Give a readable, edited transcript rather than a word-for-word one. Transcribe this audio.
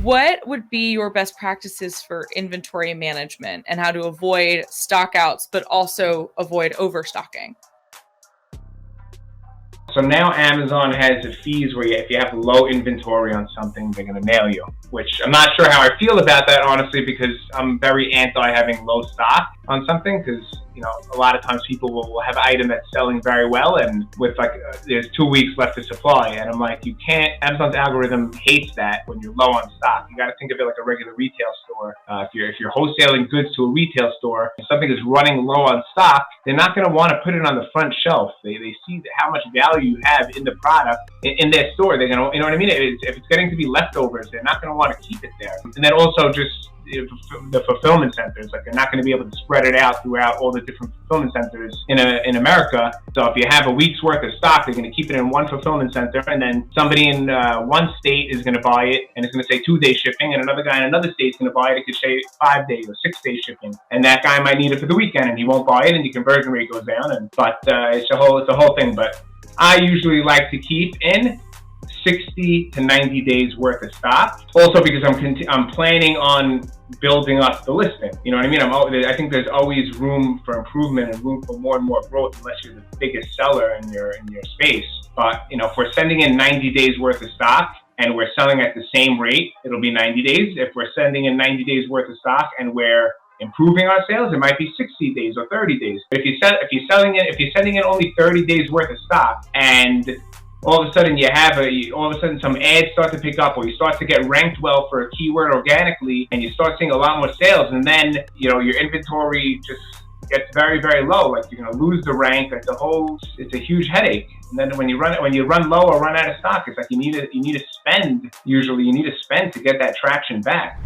What would be your best practices for inventory management and how to avoid stockouts, but also avoid overstocking? So now Amazon has fees where if you have low inventory on something, they're going to mail you, which I'm not sure how I feel about that, honestly, because I'm very anti having low stock on something, because a lot of times people will have an item that's selling very well, and with there's 2 weeks left of supply, and I'm like, you can't. Amazon's algorithm hates that when you're low on stock. You got to think of it like a regular retail store. If you're wholesaling goods to a retail store, and something is running low on stock, they're not going to want to put it on the front shelf. They see how much value you have in the product in their store. They're gonna, you know what I mean? If it's getting to be leftovers, they're not going to want to keep it there. And then also just the fulfillment centers, like they're not going to be able to spread it out throughout all the different fulfillment centers in America. So if you have a week's worth of stock, they're going to keep it in one fulfillment center, and then somebody in one state is going to buy it, and it's going to say 2-day shipping, and another guy in another state is going to buy it. It could say 5-day or 6-day shipping, and that guy might need it for the weekend, and he won't buy it, and the conversion rate goes down. But it's a whole thing. But I usually like to keep in 60 to 90 days worth of stock. Also because I'm planning on building up the listing. You know what I mean? I think there's always room for improvement and room for more and more growth, unless you're the biggest seller in your space. But if we're sending in 90 days worth of stock and we're selling at the same rate, it'll be 90 days. If we're sending in 90 days worth of stock and we're improving our sales, it might be 60 days or 30 days. But if you're sending in only 30 days worth of stock, and all of a sudden some ads start to pick up, or you start to get ranked well for a keyword organically, and you start seeing a lot more sales, and then your inventory just gets very, very low, like you're going to lose the rank. It's a huge headache. And then when you run low or run out of stock, it's like you need to spend to get that traction back.